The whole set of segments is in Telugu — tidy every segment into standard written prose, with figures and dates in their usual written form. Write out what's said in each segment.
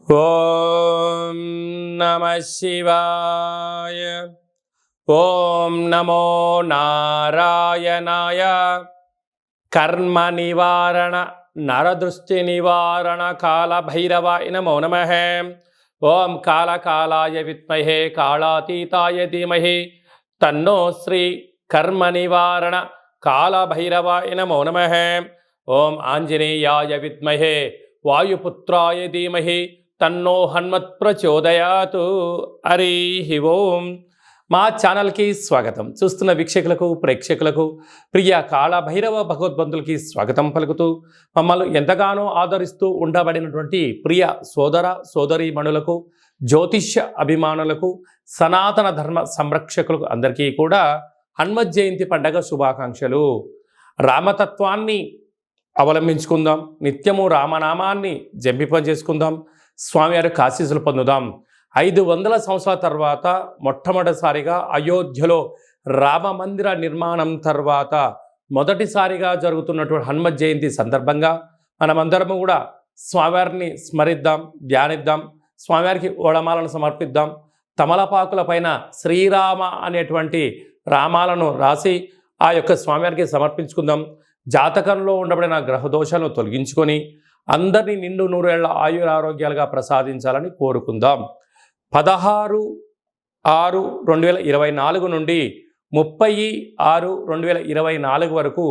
ఓం నమః శివాయ. ఓం నమో నారాయణాయ. కర్మ నివారణ నరదృష్టి నివారణ కాల భైరవాయ నమో నమః. ఓం కాళకాలాయ విద్మహే కాళాతీతాయ ధీమహి తన్నో శ్రీ కర్మ నివారణ కాల భైరవాయ నమో నమః. ఓం ఆంజనేయాయ విద్మహే వాయుపుత్రాయ ధీమహి తన్నో హనుమత్ ప్రచోదయాతు. హరి ఓం. మా ఛానల్కి స్వాగతం. చూస్తున్న వీక్షకులకు ప్రేక్షకులకు ప్రియ కాళభైరవ భగవద్బంధులకి స్వాగతం పలుకుతూ మమ్మల్ని ఎంతగానో ఆదరిస్తూ ఉండబడినటువంటి ప్రియ సోదర సోదరీమణులకు, జ్యోతిష్య అభిమానులకు, సనాతన ధర్మ సంరక్షకులకు అందరికీ కూడా హనుమత్ జయంతి పండగ శుభాకాంక్షలు. రామతత్వాన్ని అవలంబించుకుందాం, నిత్యము రామనామాన్ని జంపింప చేసుకుందాం, స్వామివారి ఆశీస్సులు పొందుదాం. 500 సంవత్సరాల తర్వాత మొట్టమొదటిసారిగా అయోధ్యలో రామ మందిర నిర్మాణం తర్వాత మొదటిసారిగా జరుగుతున్నటువంటి హనుమత్ జయంతి సందర్భంగా మనమందరము కూడా స్వామివారిని స్మరిద్దాం, ధ్యానిద్దాం, స్వామివారికి ఓడమాలను సమర్పిద్దాం. తమలపాకుల పైన శ్రీరామ అనేటువంటి రామాలను రాసి ఆ యొక్క స్వామివారికి సమర్పించుకుందాం. జాతకంలో ఉండబడిన గ్రహదోషాలను తొలగించుకొని అందరినీ నిండు నూరేళ్ల ఆయురారోగ్యాలుగా ప్రసాదించాలని కోరుకుందాం. 16/6/2024 నుండి 30/6/2024 వరకు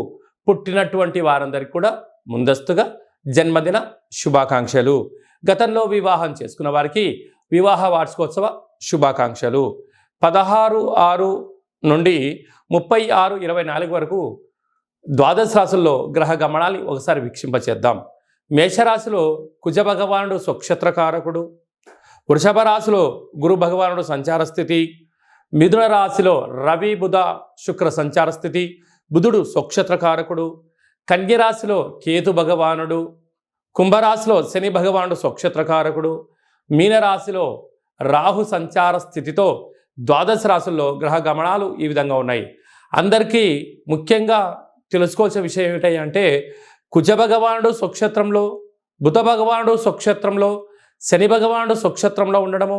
పుట్టినటువంటి వారందరికీ కూడా ముందస్తుగా జన్మదిన శుభాకాంక్షలు. గతంలో వివాహం చేసుకున్న వారికి వివాహ వార్షికోత్సవ శుభాకాంక్షలు. 16/6 నుండి 30/6/24 వరకు ద్వాదశ రాశుల్లో గ్రహ గమనాన్ని ఒకసారి వీక్షింపచేద్దాం. మేషరాశిలో కుజ భగవానుడు స్వక్షత్రకారకుడు, వృషభ రాశిలో గురు భగవానుడు సంచార స్థితి, మిథున రాశిలో రవి బుధ శుక్ర సంచార స్థితి, బుధుడు స్వక్షత్రకారకుడు, కన్య రాశిలో కేతు భగవానుడు, కుంభరాశిలో శని భగవానుడు స్వక్షత్రకారకుడు, మీనరాశిలో రాహు సంచార స్థితితో ద్వాదశ రాశుల్లో గ్రహ గమనాలు ఈ విధంగా ఉన్నాయి. అందరికీ ముఖ్యంగా తెలుసుకోవాల్సిన విషయం ఏమిటి అంటే, కుజ భగవానుడు స్వక్షత్రంలో, బుధ భగవానుడు స్వక్షత్రంలో, శని భగవానుడు స్వక్షత్రంలో ఉండడము,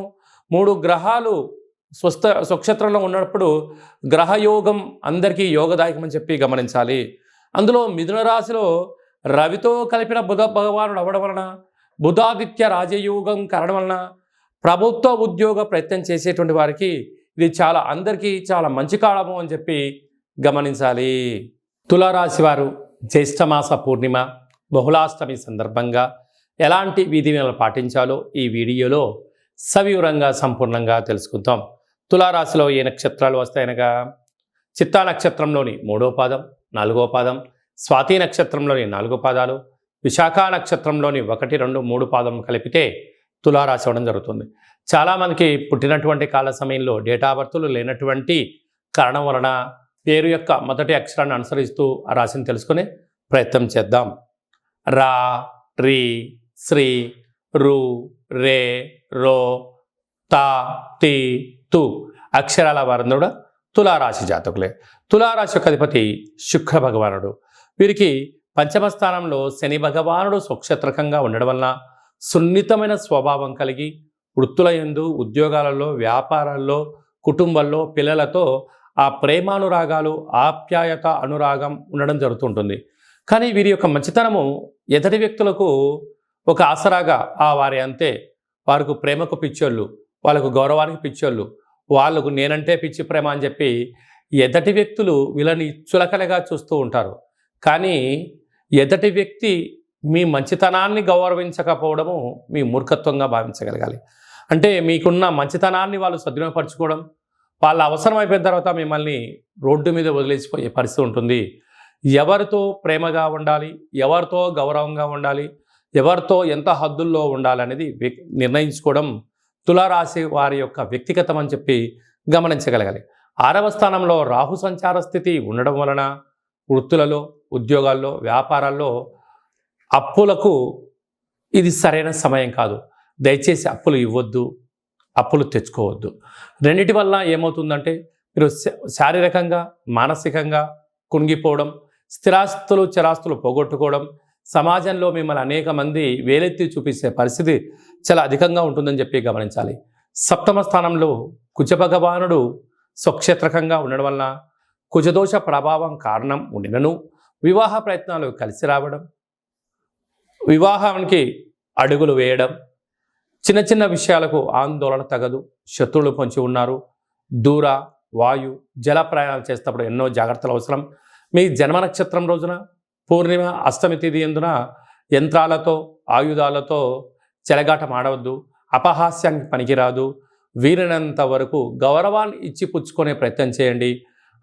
3 గ్రహాలు స్వక్షత్రంలో ఉన్నప్పుడు గ్రహయోగం అందరికీ యోగదాయకమని చెప్పి గమనించాలి. అందులో మిథున రాశిలో రవితో కలిపిన బుధ భగవానుడు అవ్వడం వలన, బుధాదిత్య రాజయోగం కారణం వలన ప్రభుత్వ ఉద్యోగ ప్రయత్నం చేసేటువంటి వారికి ఇది అందరికీ చాలా మంచి కాలము అని చెప్పి గమనించాలి. తులారాశి వారు జ్యేష్ఠమాస పూర్ణిమ బహుళాష్టమి సందర్భంగా ఎలాంటి విధివిధానాలు పాటించాలో ఈ వీడియోలో సవివరంగా సంపూర్ణంగా తెలుసుకుందాం. తులారాశిలో ఏ నక్షత్రాలు వస్తాయనగా, చిత్తా నక్షత్రంలోని 3వ పాదం, 4వ పాదం, స్వాతి నక్షత్రంలోని 4 పాదాలు, విశాఖ నక్షత్రంలోని 1, 2, 3 పాదం కలిపితే తులారాశి అవ్వడం జరుగుతుంది. చాలామందికి పుట్టినటువంటి కాల సమయంలో డేటా బర్తులు లేనటువంటి కారణం వలన పేరు యొక్క మొదటి అక్షరాన్ని అనుసరిస్తూ ఆ రాశిని తెలుసుకునే ప్రయత్నం చేద్దాం. రా, రి, శ్రీ, రు, రే, రో, తా, తి, తు అక్షరాల వారందరూ కూడా తులారాశి జాతకులే. తులారాశి యొక్క అధిపతి శుక్ర భగవానుడు. వీరికి పంచమ స్థానంలో శని భగవానుడు స్వక్షత్రకంగా ఉండడం వలన సున్నితమైన స్వభావం కలిగి వృత్తుల యందు, ఉద్యోగాలలో, వ్యాపారాల్లో, కుటుంబంలో, పిల్లలతో ఆ ప్రేమానురాగాలు, ఆప్యాయత, అనురాగం ఉండడం జరుగుతుంటుంది. కానీ వీరి యొక్క మంచితనము ఎదుటి వ్యక్తులకు ఒక ఆసరాగా వారి అంతే. వారికి ప్రేమకు పిచ్చోళ్ళు, వాళ్ళకు గౌరవానికి పిచ్చోళ్ళు, వాళ్ళకు నేనంటే పిచ్చి ప్రేమ అని చెప్పి ఎదుటి వ్యక్తులు వీళ్ళని చులకనగా చూస్తూ ఉంటారు. కానీ ఎదుటి వ్యక్తి మీ మంచితనాన్ని గౌరవించకపోవడము మీ మూర్ఖత్వంగా భావించగలగాలి. అంటే మీకున్న మంచితనాన్ని వాళ్ళు సద్వినియోగపరచుకోవడం, వాళ్ళ అవసరం అయిపోయిన తర్వాత మిమ్మల్ని రోడ్డు మీద వదిలేసిపోయే పరిస్థితి ఉంటుంది. ఎవరితో ప్రేమగా ఉండాలి, ఎవరితో గౌరవంగా ఉండాలి, ఎవరితో ఎంత హద్దుల్లో ఉండాలనేది నిర్ణయించుకోవడం తులారాశి వారి యొక్క వ్యక్తిగతం అని చెప్పి గమనించగలగాలి. 6వ స్థానంలో రాహు సంచార స్థితి ఉండడం వలన వృత్తులలో, ఉద్యోగాల్లో, వ్యాపారాల్లో అప్పులకు ఇది సరైన సమయం కాదు. దయచేసి అప్పులు ఇవ్వద్దు, అప్పులు తెచ్చుకోవద్దు. రెండిటి వల్ల ఏమవుతుందంటే మీరు శారీరకంగా, మానసికంగా కుంగిపోవడం, స్థిరాస్తులు చరాస్తులు పోగొట్టుకోవడం, సమాజంలో మిమ్మల్ని అనేక మంది వేలెత్తి చూపించే పరిస్థితి చాలా అధికంగా ఉంటుందని చెప్పి గమనించాలి. సప్తమ స్థానంలో కుజ భగవానుడు స్వక్షేత్రకంగా ఉండడం వలన కుజదోష ప్రభావం కారణం ఉండినను వివాహ ప్రయత్నాలు కలిసి రావడం, వివాహానికి అడుగులు వేయడం, చిన్న చిన్న విషయాలకు ఆందోళన తగదు, శత్రువులు పొంచి ఉన్నారు, దూర వాయు జల ప్రయాణాలు చేసేటప్పుడు ఎన్నో జాగ్రత్తలు అవసరం. మీ జన్మ నక్షత్రం రోజున పూర్ణిమ అష్టమి తిథి ఎందున యంత్రాలతో ఆయుధాలతో చెలగాటం ఆడవద్దు, అపహాస్యానికి పనికిరాదు. వీరినంత వరకు గౌరవాన్ని ఇచ్చి పుచ్చుకునే ప్రయత్నం చేయండి,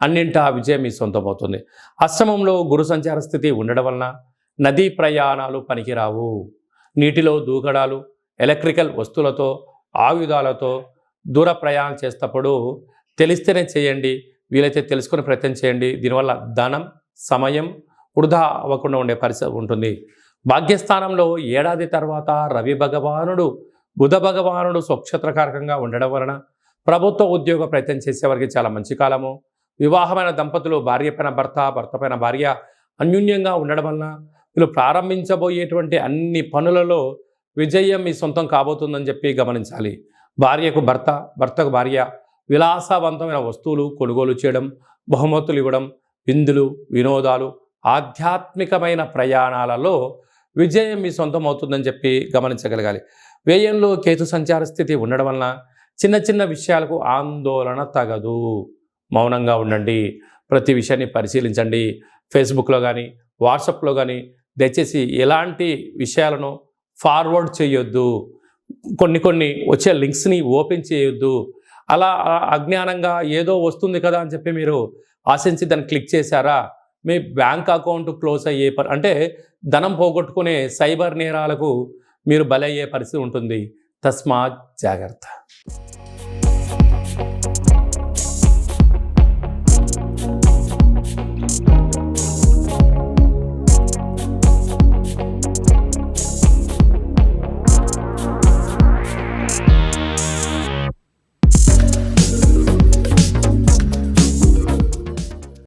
అన్నింటా విజయం మీ సొంతమవుతుంది. అష్టమంలో గురు సంచార స్థితి ఉండడం వలన నదీ ప్రయాణాలు పనికిరావు. నీటిలో దూకడాలు, ఎలక్ట్రికల్ వస్తువులతో ఆయుధాలతో దూర ప్రయాణం చేసేటప్పుడు తెలిస్తేనే చేయండి, వీలైతే తెలుసుకునే ప్రయత్నం చేయండి. దీనివల్ల ధనం సమయం వృధా అవ్వకుండా ఉండే పరిస్థితి ఉంటుంది. భాగ్యస్థానంలో ఏడాది తర్వాత రవి భగవానుడు బుధ భగవానుడు స్వక్షేత్రకారకంగా ఉండడం వలన ప్రభుత్వ ఉద్యోగ ప్రయత్నం చేసేవారికి చాలా మంచి కాలము. వివాహమైన దంపతులు భార్య పైన భర్త, భర్త పైన భార్య అన్యూన్యంగా ఉండడం వలన వీళ్ళు ప్రారంభించబోయేటువంటి అన్ని పనులలో విజయం మీ సొంతం కాబోతుందని చెప్పి గమనించాలి. భార్యకు భర్త, భర్తకు భార్య విలాసవంతమైన వస్తువులు కొనుగోలు చేయడం, బహుమతులు ఇవ్వడం, విందులు వినోదాలు, ఆధ్యాత్మికమైన ప్రయాణాలలో విజయం మీ సొంతం అవుతుందని చెప్పి గమనించగలగాలి. వ్యయంలో కేతు సంచార స్థితి ఉండడం వలన చిన్న చిన్న విషయాలకు ఆందోళన తగదు. మౌనంగా ఉండండి, ప్రతి విషయాన్ని పరిశీలించండి. ఫేస్బుక్లో కానీ వాట్సాప్లో కానీ దయచేసి ఎలాంటి విషయాలను ఫార్వర్డ్ చేయొద్దు. కొన్ని వచ్చే లింక్స్ని ఓపెన్ చేయొద్దు. అలా అజ్ఞానంగా ఏదో వస్తుంది కదా అని చెప్పి మీరు ఆశించి దాన్ని క్లిక్ చేశారా, మీ బ్యాంక్ అకౌంట్ క్లోజ్ అయ్యే అంటే ధనం పోగొట్టుకునే సైబర్ నేరాలకు మీరు బలయ్యే పరిస్థితి ఉంటుంది. తస్మాత్ జాగ్రత్త.